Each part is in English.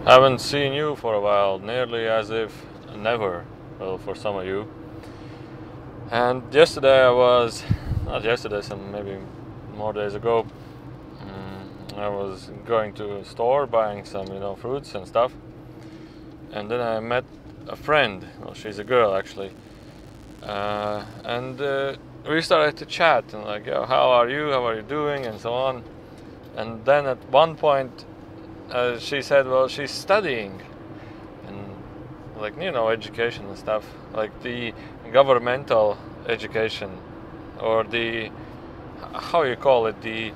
Haven't seen you for a while, nearly as if never, well, for some of you. And yesterday not yesterday, some maybe more days ago, I was going to a store buying some, fruits and stuff. And then I met a friend, well, she's a girl actually. And we started to chat and like, how are you doing, and so on. And then at one point, she said, well, she's studying, and like, education and stuff, like the governmental education, or the, how you call it, the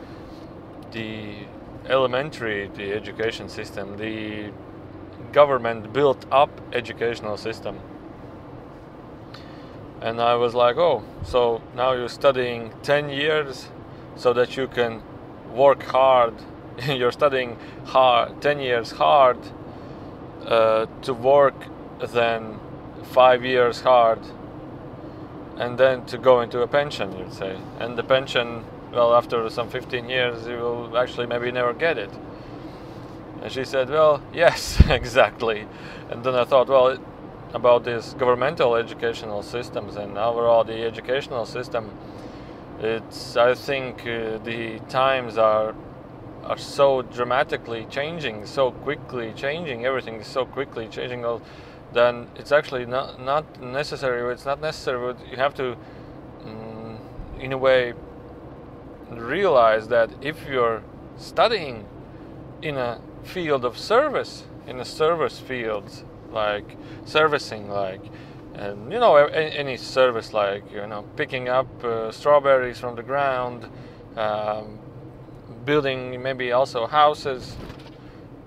elementary, the education system, the government built up educational system. And I was like, oh, so now you're studying 10 years so that you can work hard. You're studying 10 years hard to work, then 5 years hard, and then to go into a pension, you'd say. And the pension, well, after some 15 years, you will actually maybe never get it. And she said, well, yes, exactly. And then I thought, well, about these governmental educational systems and overall the educational system, I think the times are so dramatically changing, so quickly changing, everything is so quickly changing, then it's actually not necessary. It's not necessary. You have to, in a way, realize that if you're studying in a field of service, in a service field, like servicing, like, and any service, like picking up strawberries from the ground, building maybe also houses,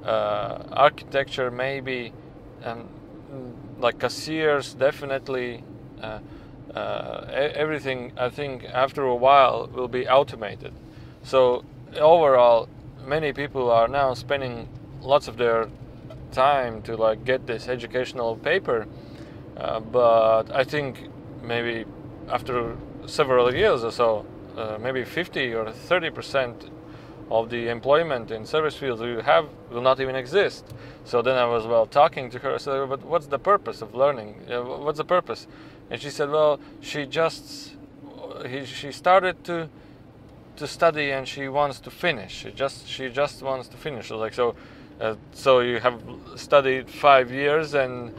architecture maybe, like cashiers, definitely. Everything, I think, after a while will be automated. So overall, many people are now spending lots of their time to like get this educational paper, but I think maybe after several years or so, maybe 50 or 30% of the employment in service fields will not even exist. So then I was talking to her. I said, but what's the purpose of learning? What's the purpose? And she said, well, she started to study and she wants to finish. She just wants to finish. So you have studied 5 years and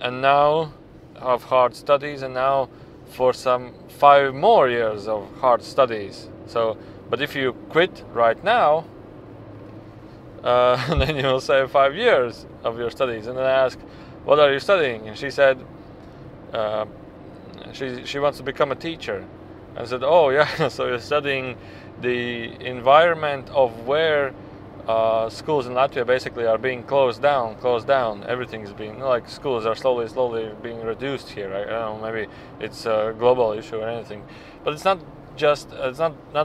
now of hard studies, and now for some 5 more years of hard studies. But if you quit right now, then you will save 5 years of your studies. And then I asked, what are you studying? And she said, she wants to become a teacher. I said, oh yeah, so you're studying the environment of where schools in Latvia basically are being closed down. Everything's being, like, schools are slowly being reduced here. I don't know, maybe it's a global issue or anything. But it's not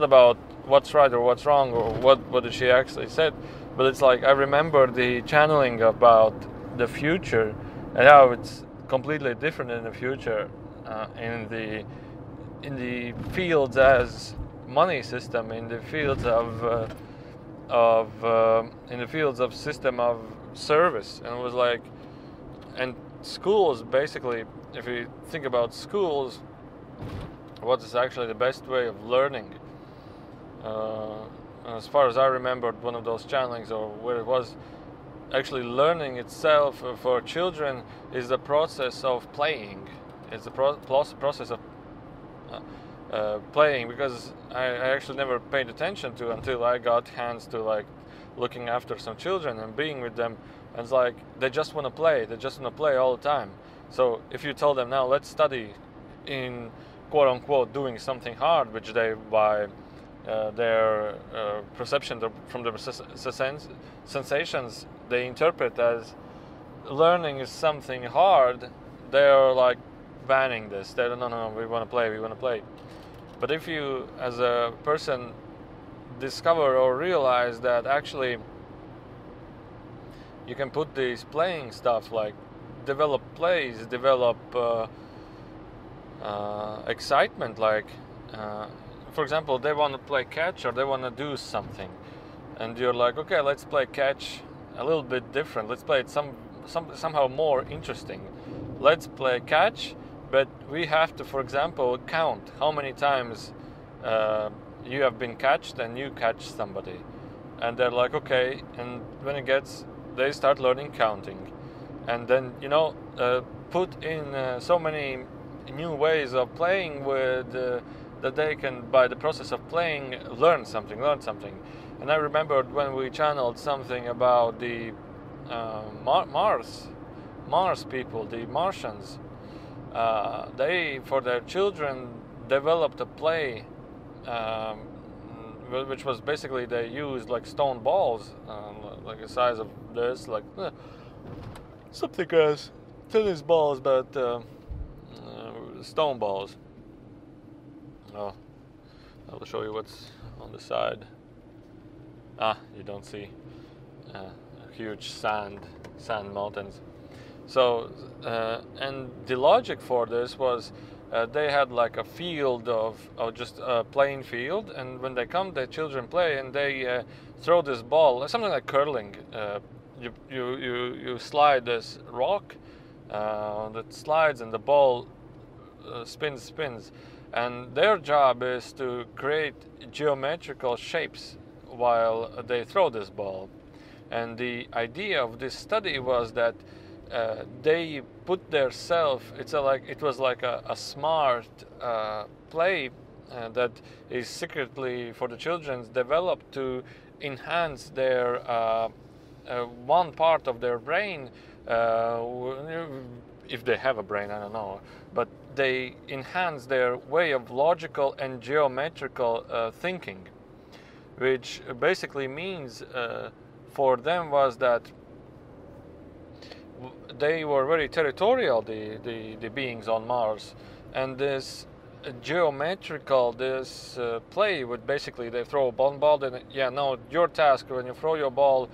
about what's right or what's wrong, or what did she actually said. But it's like, I remember the channeling about the future and how it's completely different in the future, in the fields as money system, in the fields of system of service. And it was like, and schools, basically, if you think about schools, what is actually the best way of learning? As far as I remembered, one of those channelings, or where it was, actually learning itself for children is the process of playing. It's the process of playing, because I actually never paid attention to until I got hands to like looking after some children and being with them. And it's like they just want to play all the time. So if you tell them, now let's study in quote unquote doing something hard, which they, by their perception from the sensations, they interpret as learning is something hard, they're like banning this. They're, no, we want to play. But if you, as a person, discover or realize that actually you can put these playing stuff, like develop plays, develop excitement, like for example, they want to play catch or they want to do something, and you're like, okay, let's play catch, a little bit different. Let's play it somehow more interesting. Let's play catch, but we have to, for example, count how many times you have been catched and you catch somebody. And they're like, okay, and when they start learning counting. And then, put in so many new ways of playing with that they can, by the process of playing, learn something. And I remembered when we channeled something about the Mars people, the Martians. They, for their children, developed a play which was basically they used like stone balls, like the size of this, like something as tennis balls, but stone balls. Oh, I will show you what's on the side. You don't see huge sand mountains. So, and the logic for this was they had like a field of just a plain field, and when they come, the children play and they throw this ball, something like curling. You slide this rock that slides, and the ball spins, and their job is to create geometrical shapes while they throw this ball. And the idea of this study was that they put their self. It was like a smart play that is secretly for the children developed to enhance their one part of their brain. If they have a brain, I don't know, but they enhance their way of logical and geometrical thinking, which basically means for them was that they were very territorial, the beings on Mars, and this geometrical play would basically they throw a ball, then your task when you throw your ball,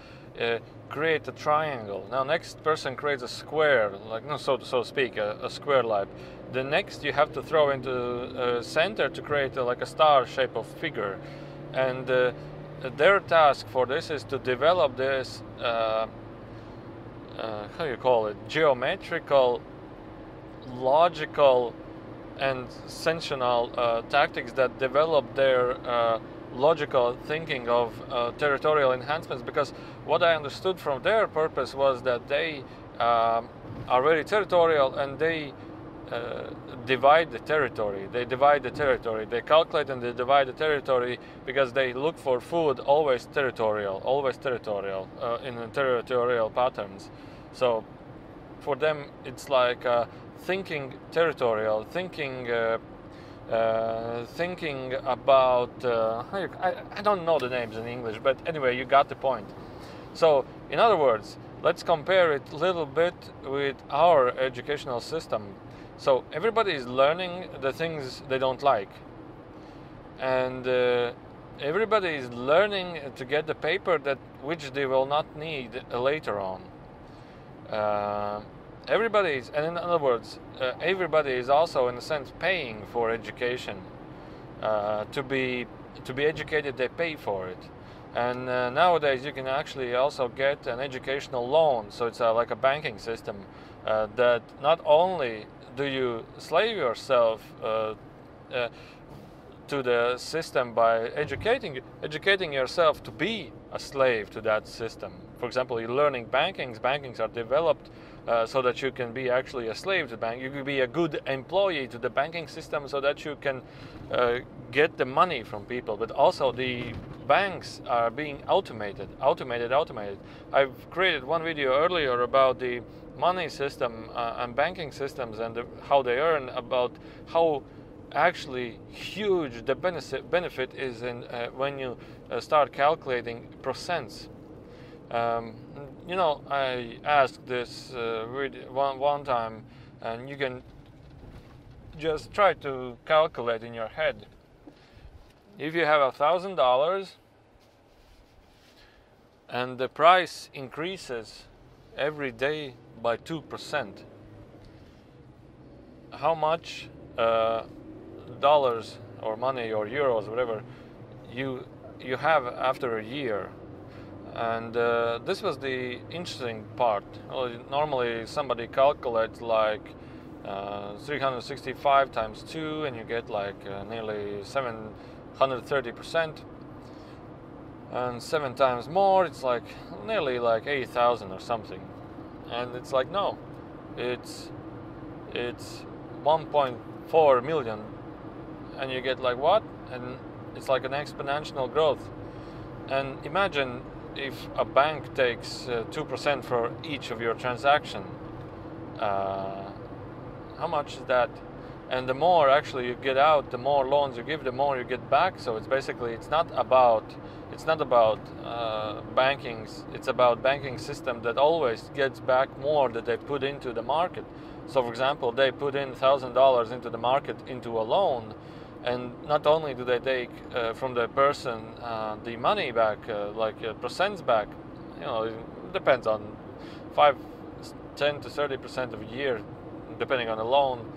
create a triangle. Now next person creates a square, so to speak, a square like. The next you have to throw into center to create like a star shape of figure, and their task for this is to develop this how you call it, geometrical, logical, and sensational tactics that develop their logical thinking of territorial enhancements. Because what I understood from their purpose was that they are very territorial, and they divide the territory. They calculate and they divide the territory because they look for food always territorial in territorial patterns. So for them it's like thinking territorial, thinking about I don't know the names in English, but anyway, you got the point. So in other words, let's compare it a little bit with our educational system. So everybody is learning the things they don't like, and everybody is learning to get the paper which they will not need later on. And in other words, everybody is also in a sense paying for education. To be educated, they pay for it. And nowadays you can actually also get an educational loan. So it's like a banking system that not only do you slave yourself to the system by educating yourself to be a slave to that system. For example, you're learning bankings are developed so that you can be actually a slave to the bank. You can be a good employee to the banking system so that you can get the money from people. But also the banks are being automated. I've created one video earlier about the money system and banking systems and how they earn, about how actually huge the benefit is in when you start calculating percents. I asked this one time, and you can just try to calculate in your head. If you have $1,000 and the price increases every day by 2%, how much dollars or money or euros, whatever, you have after a year? And this was the interesting part. Well, normally somebody calculates like 365 times 2 and you get like nearly 730%, and 7 times more, it's like nearly like 8,000 or something. And it's like, no, it's 1.4 million, and you get like what? And it's like an exponential growth. And imagine if a bank takes 2% for each of your transaction. How much is that? And the more actually you get out, the more loans you give, the more you get back. So it's basically, it's not about banking. It's about banking system that always gets back more that they put into the market. So for example, they put in $1,000 into the market into a loan, and not only do they take from the person the money back, like percents back, it depends on 10 to 30% of a year, depending on the loan.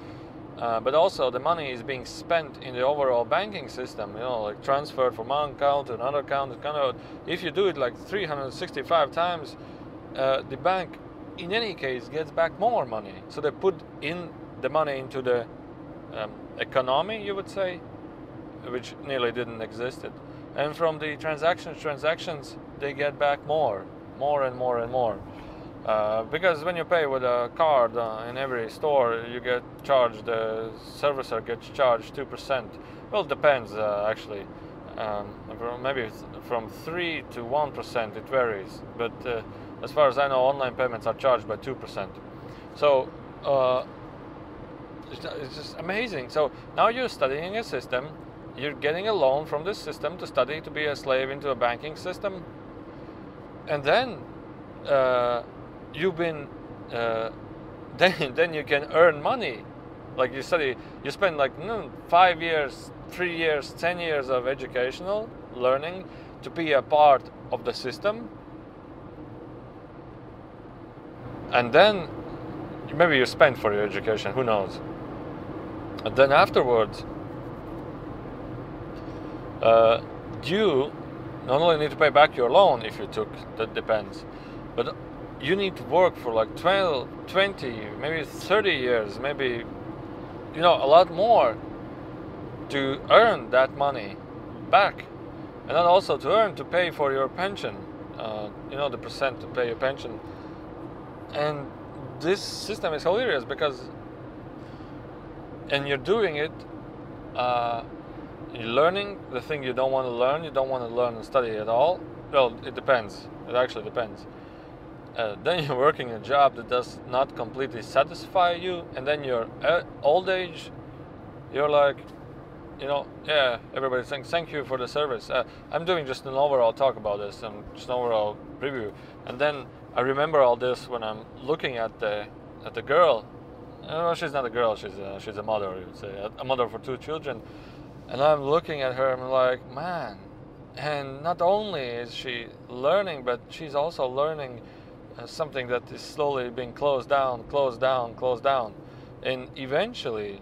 But also the money is being spent in the overall banking system, like transferred from one account to another account. If you do it like 365 times, the bank in any case gets back more money. So they put in the money into the economy, you would say, which nearly didn't exist. And from the transactions, they get back more and more and more. Because when you pay with a card in every store, you get charged, the servicer gets charged 2%. Well, it depends actually. Maybe from 3 to 1%, it varies. But as far as I know, online payments are charged by 2%. So it's just amazing. So now you're studying a system, you're getting a loan from this system to study to be a slave into a banking system, and then you've been then you can earn money. Like you study, you spend like 5 years, 3 years, 10 years of educational learning to be a part of the system, and then maybe you spend for your education, who knows. And then afterwards, you not only need to pay back your loan if you took, that depends, but you need to work for like 12, 20, maybe 30 years, maybe, a lot more to earn that money back. And then also to pay for your pension, the percent to pay your pension. And this system is hilarious because, and you're doing it, you're learning the thing you don't want to learn. You don't want to learn and study at all. Well, it depends. It actually depends. Then you're working a job that does not completely satisfy you, and then your old age, you're like, everybody's saying thank you for the service. I'm doing just an overall talk about this, and just an overall preview. And then I remember all this when I'm looking at the girl. She's not a girl. She's a mother. You would say a mother for 2 children. And I'm looking at her. I'm like, man. And not only is she learning, but she's also learning something that is slowly being closed down. And eventually,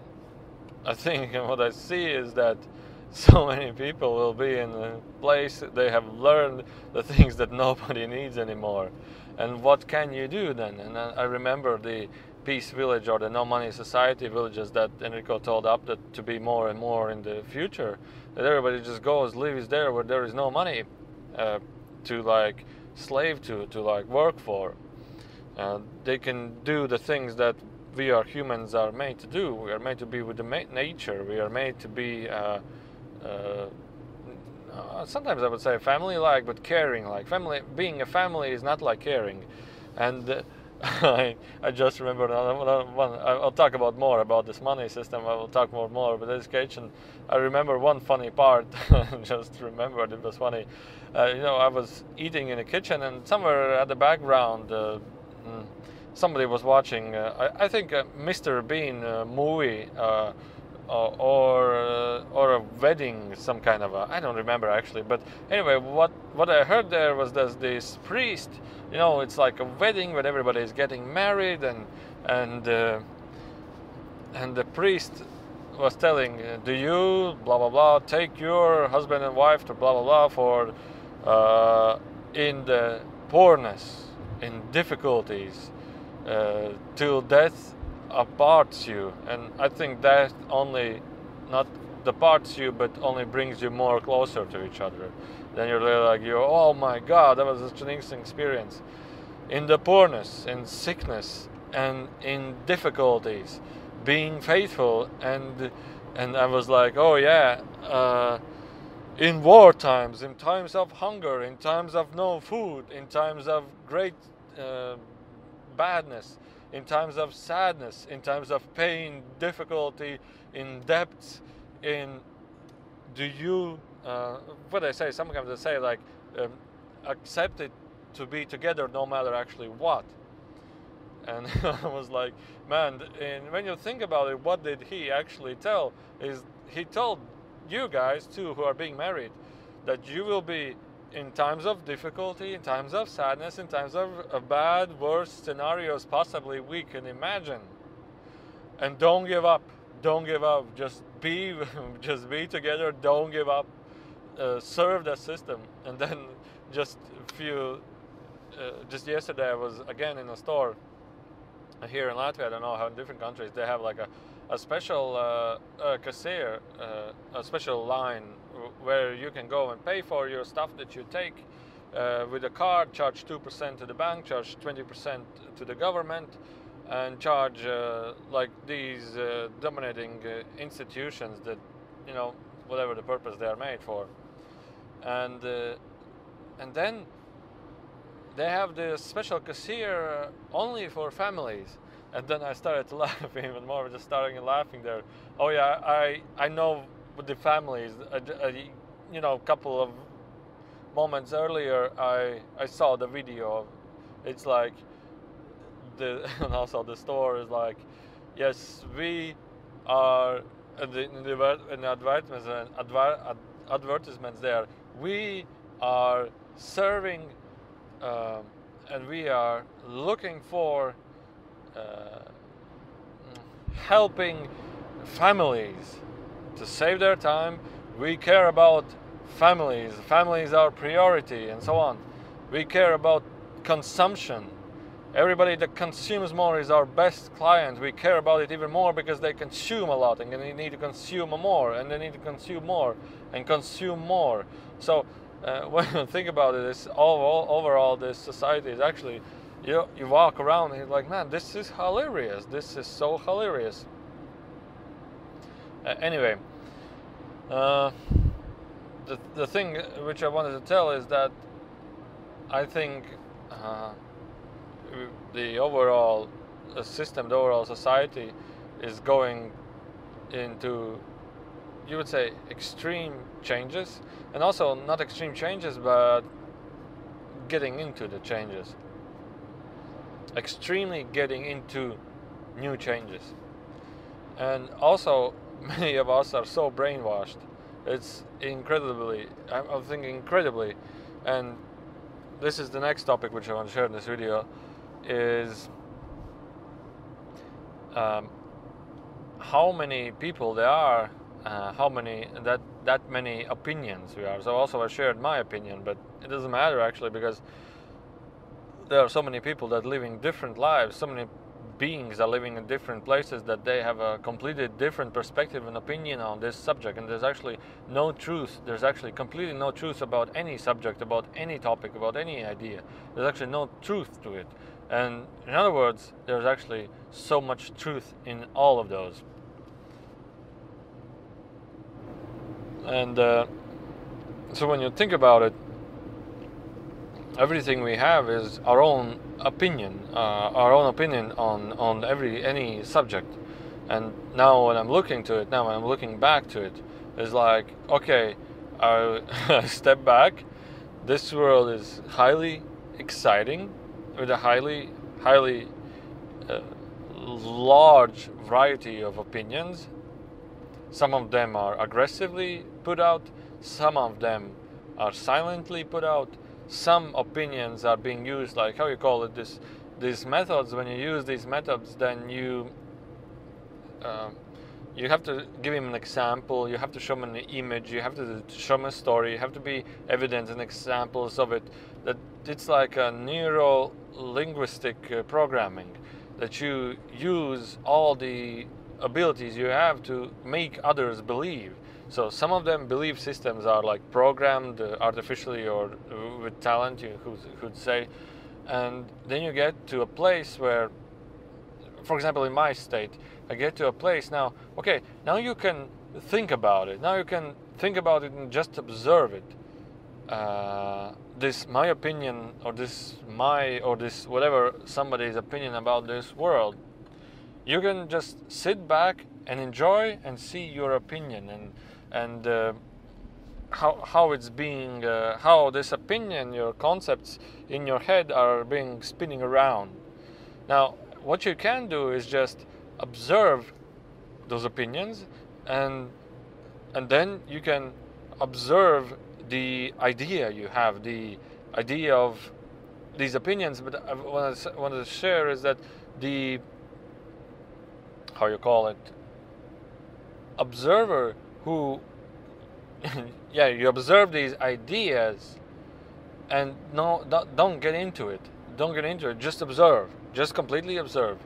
I think what I see is that so many people will be in a place they have learned the things that nobody needs anymore. And what can you do then? And I remember the Peace Village or the No Money Society villages that Enrico told up that to be more and more in the future, that everybody just lives there where there is no money to like slave to like work for. They can do the things that we are humans are made to do. We are made to be with the nature. We are made to be sometimes I would say family-like, but caring-like. Being a family is not like caring. And I just remembered another one. I'll talk about more about this money system. I will talk more about education. I remember one funny part. Just remembered it was funny. I was eating in the kitchen, and somewhere at the background, somebody was watching. I think a Mr. Bean movie. Or a wedding, some kind of I don't remember actually, but anyway, what I heard there was this priest, it's like a wedding where everybody is getting married, and the priest was telling, do you blah blah blah take your husband and wife to blah blah blah for in the poorness, in difficulties, till death aparts you. And I think death only not departs you, but only brings you more closer to each other. Then you're really like, oh my God, that was such an interesting experience. In the poorness, in sickness, and in difficulties, being faithful, and I was like, oh yeah, in war times, in times of hunger, in times of no food, in times of great badness, in times of sadness, in times of pain, difficulty, in depths, in do you what I say, sometimes I say like accept it to be together no matter actually what. And I was like, man, and when you think about it, what did he actually tell? Is he told you guys too who are being married that you will be in times of difficulty, in times of sadness, in times of bad, worst scenarios possibly we can imagine. And don't give up. Don't give up. Just be together. Don't give up. Serve the system. And then just yesterday I was again in a store here in Latvia. I don't know how in different countries they have like a special cashier, a special line where you can go and pay for your stuff that you take with a card, charge 2% to the bank, charge 20% to the government, and charge like these dominating institutions that, you know, whatever the purpose they are made for. And then they have this special cashier only for families. And then I started to laugh even more, just starting laughing there. Oh yeah, I know with the families, you know, a couple of moments earlier, I saw the video. It's like, and also the store is like, yes, we are, in the advertisements there, we are serving and we are looking for helping families to save their time. We care about families. Families are priority, and so on. We care about consumption. Everybody that consumes more is our best client. We care about it even more because they consume a lot, and they need to consume more, and they need to consume more, and consume more. So when you think about it, it's overall this society is actually, you walk around and you're like, man, this is hilarious. This is so hilarious. Anyway, the thing which I wanted to tell is that I think the overall system, the overall society is going into, you would say, extreme changes, and also not extreme changes, but getting into the changes. Extremely getting into new changes. And also, many of us are so brainwashed. It's incredibly, I'm thinking incredibly, and this is the next topic which I want to share in this video, is how many people there are, how many, that many opinions we are. So also I shared my opinion, but it doesn't matter actually, because there are so many people that living different lives, so many beings are living in different places that they have a completely different perspective and opinion on this subject, and there's actually no truth. There's actually completely no truth about any subject, about any topic, about any idea. There's actually no truth to it. And in other words, there's actually so much truth in all of those. And so when you think about it, everything we have is our own opinion on any subject. And now when I'm looking to it, now when I'm looking back to it, it's like, okay, I step back. This world is highly exciting, with a highly large variety of opinions. Some of them are aggressively put out, some of them are silently put out. Some opinions are being used, like, how you call it, these methods. When you use these methods, then you have to give him an example, you have to show him an image, you have to show him a story, you have to be evidence and examples of it. That it's like a neuro-linguistic programming, that you use all the abilities you have to make others believe. So some of them belief systems are like programmed artificially or with talent, you could say. And then you get to a place where, for example, in my state, I get to a place now, okay, now you can think about it. Now you can think about it and just observe it. This my opinion, or this whatever somebody's opinion about this world, you can just sit back and enjoy and see your opinion and how it's being, how this opinion, your concepts in your head are being spinning around. Now, what you can do is just observe those opinions, and then you can observe the idea you have, the idea of these opinions. But what I wanted to share is that the, how you call it, observer who yeah, you observe these ideas and don't get into it. Don't get into it. Just observe. Just completely observe.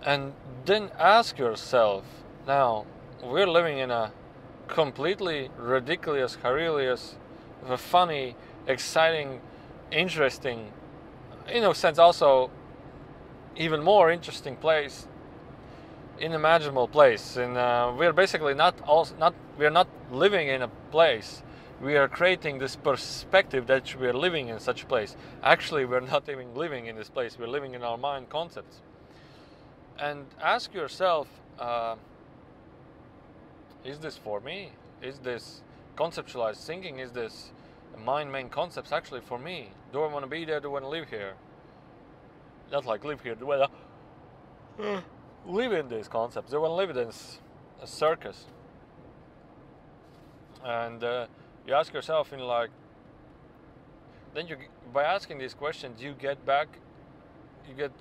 And then ask yourself, now, we're living in a completely ridiculous, hilarious, funny, exciting, interesting, in a sense also even more interesting place, unimaginable place. And we're basically we're not living in a place. We are creating this perspective that we're living in such a place. Actually, we're not even living in this place. We're living in our mind concepts. And ask yourself, is this for me? Is this conceptualized thinking? Is this mind main concepts actually for me? Do I want to be there? Do I want to live here? Not like live here. Do I live in these concepts? Do I want to live in this circus? And you ask yourself, in like, then by asking these questions, you get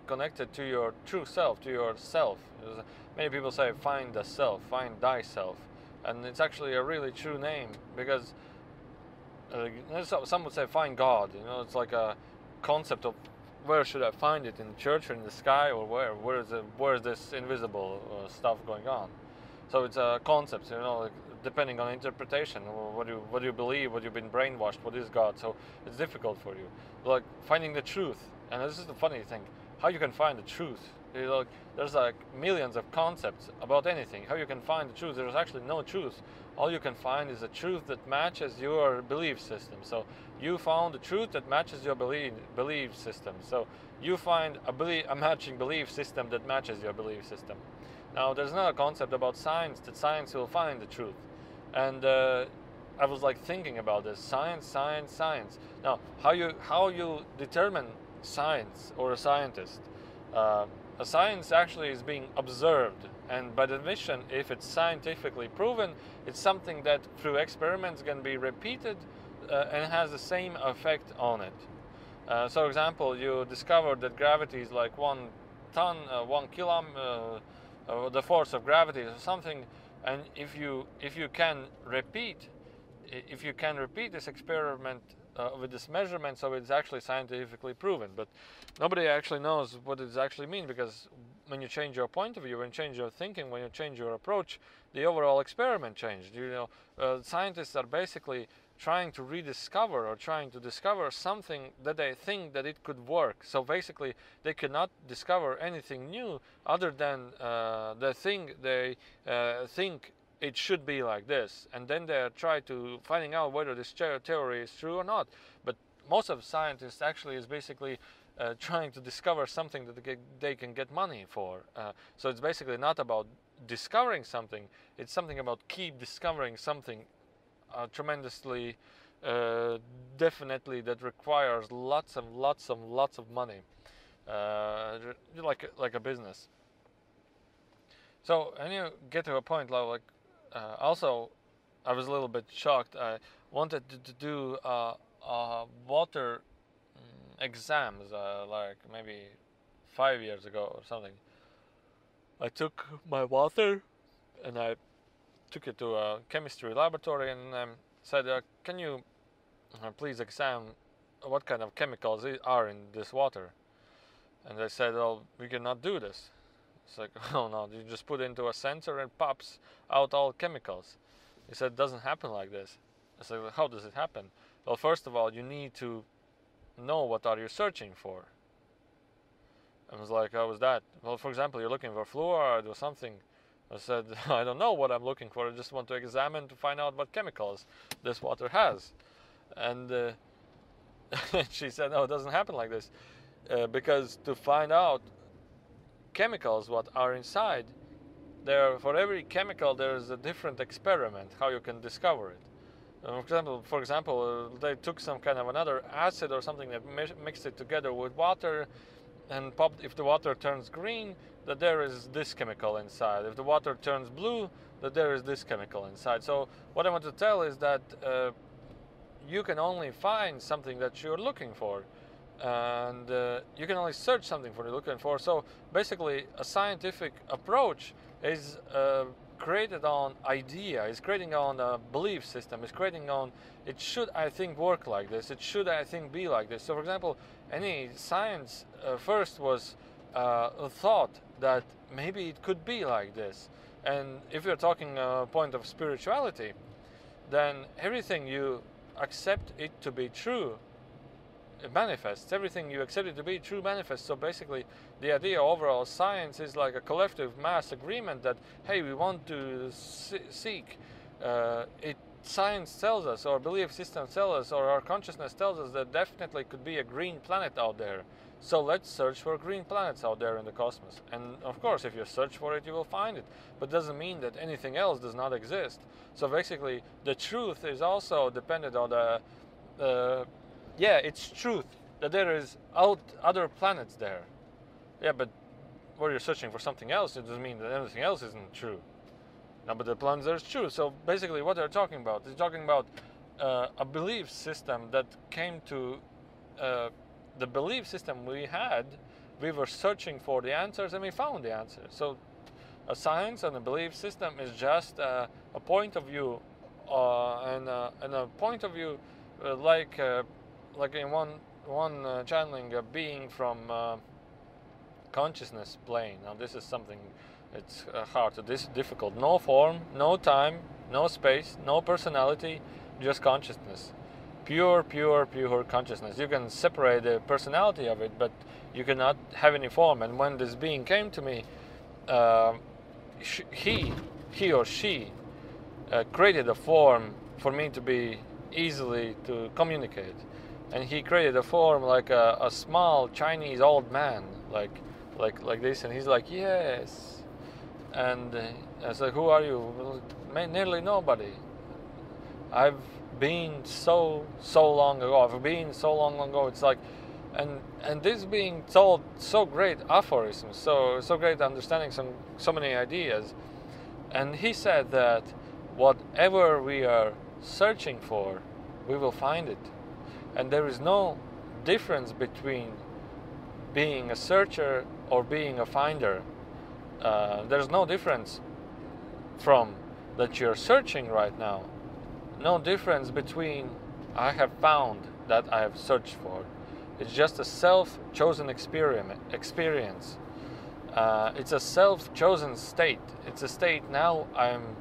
connected to your true self, to yourself. Many people say, find the self, find thyself. And it's actually a really true name, because some would say, find God. It's like a concept of where should I find it, in the church or in the sky, or where is this invisible stuff going on? So it's a concept, like, depending on interpretation. What do you believe? What you've been brainwashed? What is God? So it's difficult for you, like finding the truth. And this is the funny thing: how you can find the truth. There's like millions of concepts about anything. How you can find the truth? There's actually no truth. All you can find is a truth that matches your belief system. So you found the truth that matches your belief system. So you find a matching belief system that matches your belief system. Now, there's another concept about science, that science will find the truth. And I was like thinking about this: science, science, science. Now, how you determine science or a scientist? A science actually is being observed, and by definition, if it's scientifically proven, it's something that through experiments can be repeated and has the same effect on it. So, for example, you discovered that gravity is like 1 ton, 1 kilo, the force of gravity or something, and if you can repeat this experiment with this measurement, so it's actually scientifically proven. But nobody actually knows what it actually means, because when you change your point of view, when you change your thinking, when you change your approach, the overall experiment changed. Scientists are basically trying to rediscover or trying to discover something that they think that it could work. So basically, they cannot discover anything new other than the thing they think it should be like this, and then they try to finding out whether this theory is true or not. But most of scientists actually is basically trying to discover something that they can get money for. So it's basically not about discovering something, it's something about keep discovering something tremendously definitely that requires lots of money, like a business. So when you get to a point like also, I was a little bit shocked. I wanted to do water exams, like maybe 5 years ago or something. I took my water and I took it to a chemistry laboratory and said, "Can you please examine what kind of chemicals are in this water?" And they said, "Oh, we cannot do this." It's like, "Oh no, you just put it into a sensor and pops out all chemicals." He said, "It doesn't happen like this." I said, "How does it happen?" "Well, first of all, you need to know what are you searching for." I was like, "How was that?" "Well, for example, you're looking for fluoride or something." I said, "I don't know what I'm looking for. I just want to examine to find out what chemicals this water has." And she said, "No, it doesn't happen like this. Because to find out chemicals what are inside, for every chemical there's a different experiment how you can discover it. For example, they took some kind of another acid or something that mixed it together with water and popped. If the water turns green, that there is this chemical inside. If the water turns blue, that there is this chemical inside." So what I want to tell is that you can only find something that you're looking for, and you can only search something for you're looking for. So basically, a scientific approach is created on idea, is creating on a belief system, is creating on it should, I think, work like this, it should, I think, be like this. So for example, any science first was a thought that maybe it could be like this. And if you're talking a point of spirituality, then everything you accept it to be true, it manifests. Everything you accept it to be true manifests. So basically, the idea overall science is like a collective mass agreement that, hey, we want to seek it. Science tells us, or belief system tells us, or our consciousness tells us that definitely could be a green planet out there. So let's search for green planets out there in the cosmos. And of course, if you search for it, you will find it. But doesn't mean that anything else does not exist. So basically, the truth is also dependent on the yeah, it's truth that there is other planets there. Yeah, but where you're searching for something else, it doesn't mean that everything else isn't true. No, but the planets are true. So basically, what they're talking about is talking about a belief system that came to the belief system we had. We were searching for the answers, and we found the answers. So a science and a belief system is just a point of view, and a point of view like in one channeling a being from consciousness plane. Now this is something it's hard to difficult. No form, no time, no space, no personality, just consciousness. Pure consciousness. You can separate the personality of it, but you cannot have any form. And when this being came to me, he or she created a form for me to be easily to communicate. And he created a form like a small Chinese old man, like this, and he's like, yes. And I said, who are you? Well, nearly nobody. I've been so long ago. I've been so long ago. It's like, and this being told so great aphorisms, so great understanding so many ideas. And he said that whatever we are searching for, we will find it. And there is no difference between being a searcher or being a finder. There's no difference from that you're searching right now. No difference between I have found that I have searched for. It's just a self-chosen experience. It's a self-chosen state. It's a state now I'm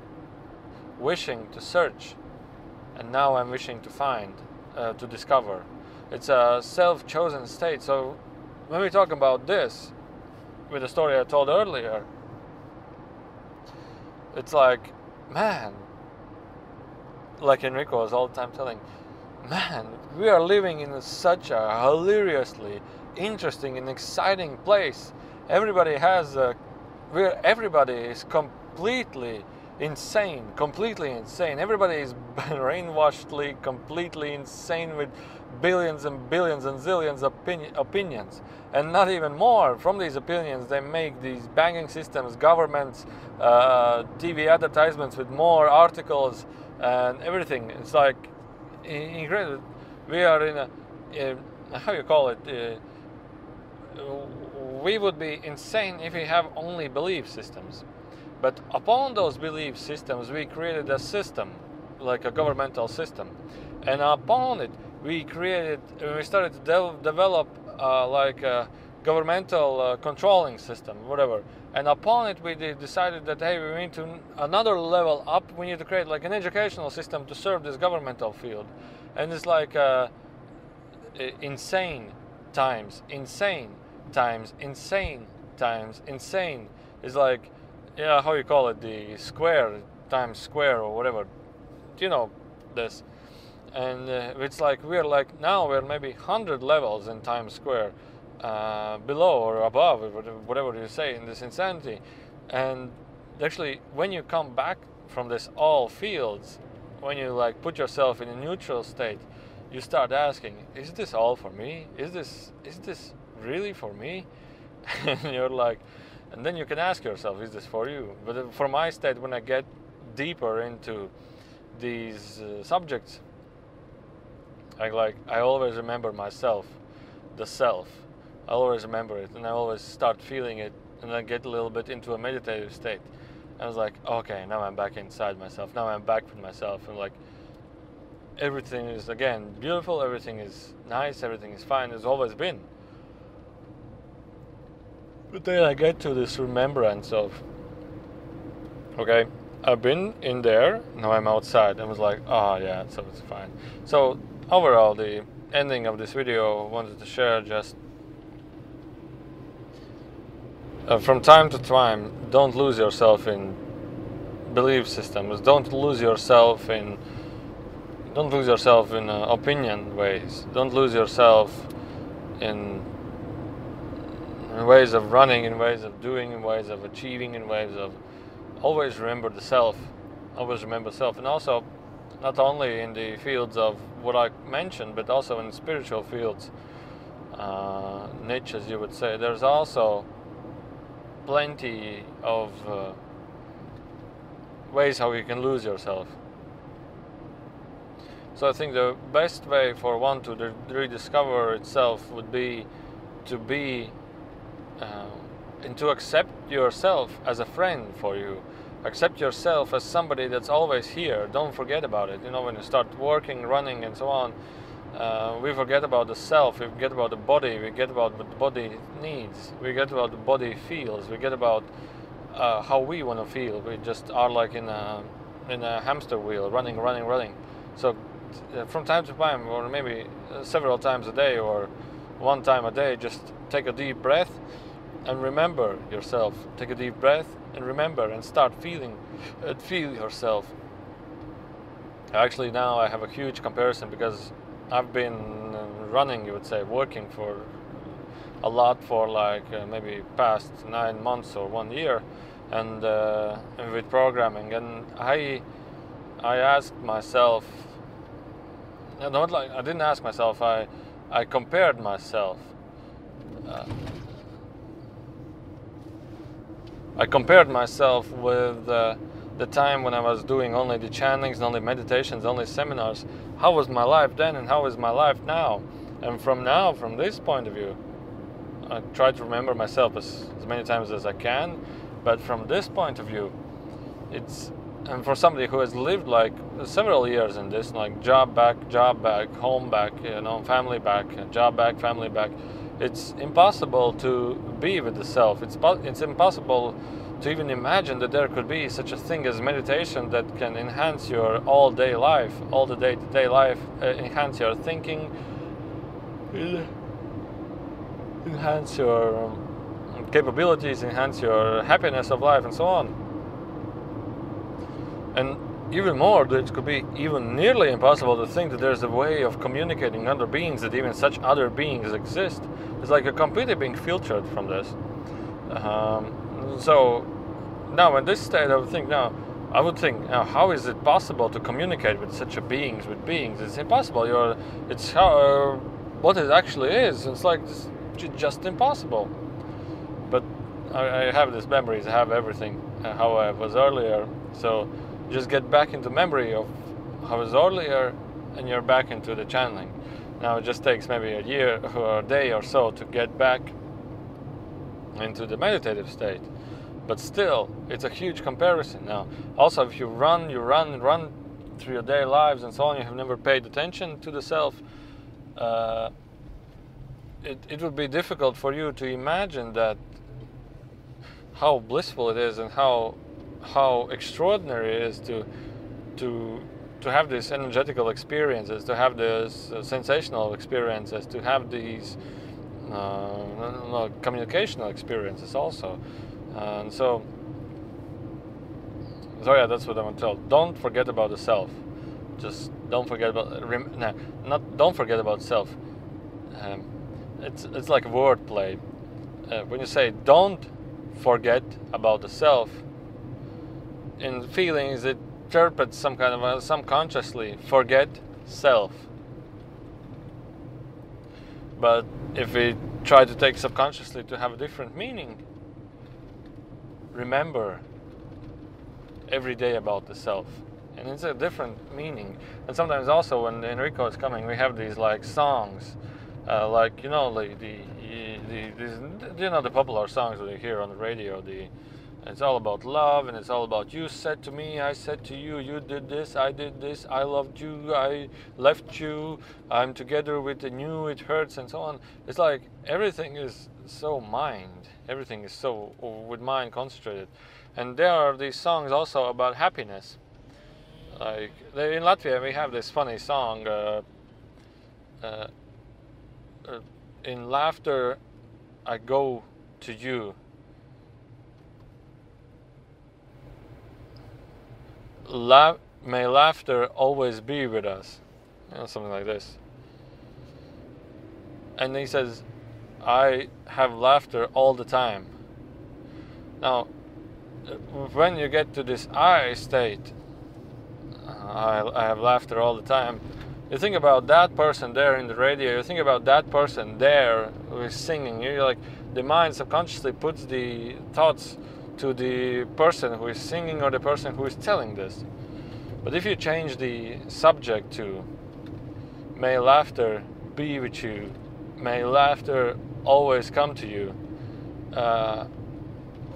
wishing to search, and now I'm wishing to find, to discover. It's a self-chosen state. So when we talk about this, with the story I told earlier, it's like, man, like Enrico was all the time telling, man, we are living in such a hilariously interesting and exciting place. Everybody is completely insane. Everybody is brainwashedly completely insane with billions and billions and zillions of opinions, and not even more. From these opinions, they make these banking systems, governments, TV advertisements with more articles and everything. It's like incredible. We are in a how you call it? We would be insane if we have only belief systems. But upon those belief systems, we created a system, like a governmental system, and upon it, we started to develop like a governmental controlling system, whatever. And upon it, we decided that hey, we need to another level up. We need to create like an educational system to serve this governmental field, and it's like insane times, insane times, insane times, insane. It's like, yeah, how you call it, the square times square or whatever, you know this. And it's like we're maybe 100 levels in Times Square, below or above, whatever you say, in this insanity. And actually, when you come back from this all fields, when you like put yourself in a neutral state, you start asking, is this all for me? Is this really for me? And you're like, and then you can ask yourself, is this for you? But for my state, when I get deeper into these subjects, I always remember myself, the self. I always remember it, and I always start feeling it, and I get a little bit into a meditative state. I was like, okay, now I'm back inside myself. Now I'm back with myself, and like everything is again beautiful. Everything is nice. Everything is fine. It's always been. But then I get to this remembrance of, okay, I've been in there, now I'm outside. I was like, oh yeah, so it's fine. So overall, the ending of this video, I wanted to share just from time to time, don't lose yourself in belief systems. Don't lose yourself in opinion ways. Don't lose yourself in ways of running, in ways of doing, in ways of achieving, in ways of always remember the self. Always remember self. And also, not only in the fields of what I mentioned, but also in spiritual fields, niches, you would say. There's also plenty of ways how you can lose yourself. So I think the best way for one to rediscover itself would be to be and to accept yourself as a friend for you. Accept yourself as somebody that's always here. Don't forget about it. You know, when you start working, running, and so on, we forget about the self. We forget about the body. We forget about what the body needs. We forget about the body feels. We forget about how we want to feel. We just are like in a hamster wheel, running. So from time to time, or maybe several times a day, or one time a day, just take a deep breath and remember yourself. Take a deep breath and remember, and start feeling and feel yourself. Actually, now I have a huge comparison, because I've been running, you would say, working for a lot for like maybe past 9 months or 1 year, and with programming. And I asked myself, not like I didn't ask myself, I compared myself. I compared myself with the time when I was doing only the channelings, only meditations, only seminars. How was my life then, and how is my life now? And from this point of view, I try to remember myself as many times as I can. But from this point of view, and for somebody who has lived like several years in this, like job back, home back, you know, family back, job back, family back, it's impossible to be with the self. It's impossible to even imagine that there could be such a thing as meditation that can enhance your all-day life, all the day-to-day life, enhance your thinking, enhance your capabilities, enhance your happiness of life, and so on. And even more, it could be even nearly impossible to think that there's a way of communicating with other beings, that even such other beings exist. It's like you're completely being filtered from this. So now in this state, I would think, how is it possible to communicate with such a beings, with beings? It's impossible. It's how what it actually is. It's like it's just impossible. But I have these memories. I have everything how I was earlier. So just get back into memory of how I was earlier, and you're back into the channeling. Now it just takes maybe a year or a day or so to get back into the meditative state. but still, it's a huge comparison. Now, also, if you run through your daily lives and so on, you have never paid attention to the self, it would be difficult for you to imagine that how blissful it is and how extraordinary it is to have these energetical experiences, to have these sensational experiences, to have these communicational experiences also. And so yeah, that's what I want to tell. Don't forget about the self. Just don't forget about don't forget about self. It's like a word play. When you say don't forget about the self, in feelings it interprets some kind of subconsciously forget self. But if we try to take subconsciously to have a different meaning, remember every day about the self, and it's a different meaning. And sometimes also when Enrico is coming, we have these like songs, like like the popular songs that you hear on the radio. It's all about love, and it's all about you said to me, I said to you, you did this, I did this, I loved you, I left you, I'm together with the new, it hurts, and so on. It's like everything is so mind, everything is so with mind concentrated. And there are these songs also about happiness. Like in Latvia we have this funny song, in laughter I go to you. May laughter always be with us, something like this. And he says, I have laughter all the time. Now, when you get to this I state, I have laughter all the time, you think about that person there in the radio, you think about that person there who is singing, you're like, the mind subconsciously puts the thoughts to the person who is singing or the person who is telling this. But if you change the subject to may laughter be with you, may laughter always come to you,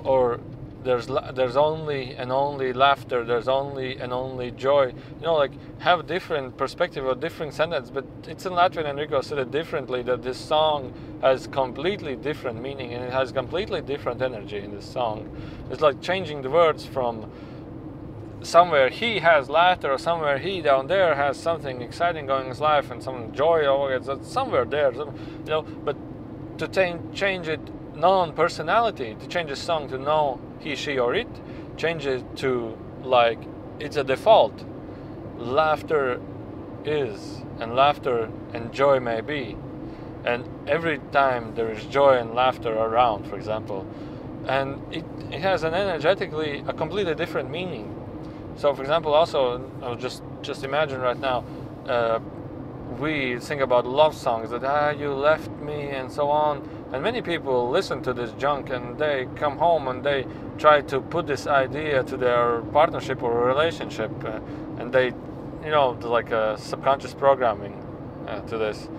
or there's only and only laughter, there's only and only joy, like have different perspective or different sentence. But it's in Latvian, Enrico said it differently, that this song has completely different meaning and it has completely different energy in this song. It's like changing the words from somewhere he has laughter, or somewhere he down there has something exciting going in his life and some joy, or it's somewhere there, but to change it non-personality, to change a song to no he, she, or it, change it to like it's a default. Laughter is, and laughter and joy may be, and every time there is joy and laughter around, for example, and it has an energetically a completely different meaning. So, for example, also just imagine right now, we think about love songs that you left me and so on, and many people listen to this junk and they come home and they try to put this idea to their partnership or relationship, and they like a subconscious programming to this.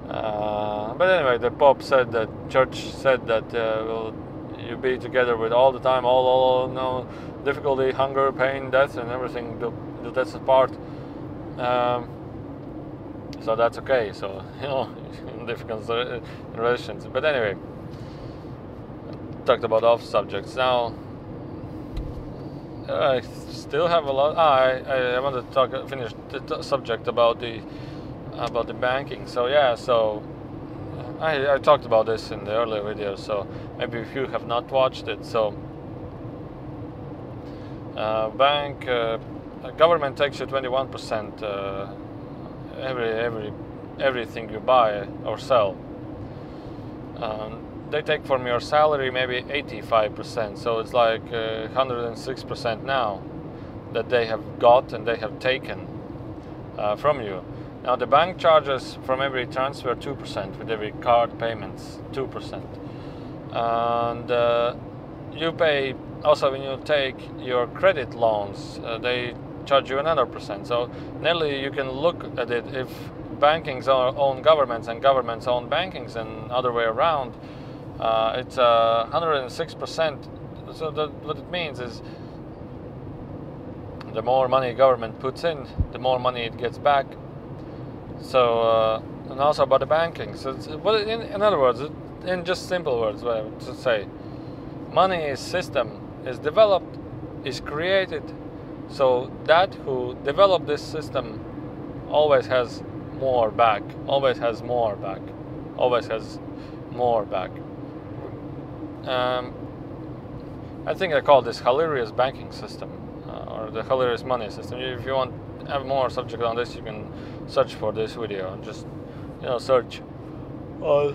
But anyway, the Pope said that, church said that will you be together with all the time, all no difficulty, hunger, pain, death, and everything. That's a part. So that's okay. So difficult relations. But anyway, talked about off subjects. Now I still have a lot. I want to finish the subject about the banking. So yeah, so I talked about this in the earlier videos. So maybe if you have not watched it, so government takes you 21% everything you buy or sell. They take from your salary maybe 85%, so it's like 106% now that they have got and they have taken from you. Now the bank charges from every transfer 2%, with every card payments 2%, and you pay also when you take your credit loans. They charge you another percent. So nearly you can look at it, if bankings own governments and governments own bankings and other way around, it's 106% So what it means is the more money government puts in, the more money it gets back. So and also about the banking. So in other words, in just simple words, what I would say, money is system, is developed, is created. So that who developed this system always has more back, always has more back, always has more back. I think I call this hilarious banking system, or the hilarious money system. If you want to have more subject on this, you can search for this video and just search on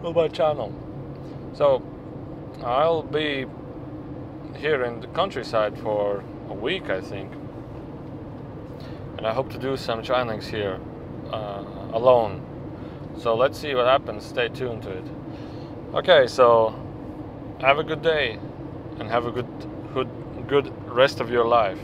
my channel. So I'll be here in the countryside for a week, I think, and I hope to do some trainings here alone. So let's see what happens. Stay tuned to it. Okay, so have a good day and have a good rest of your life.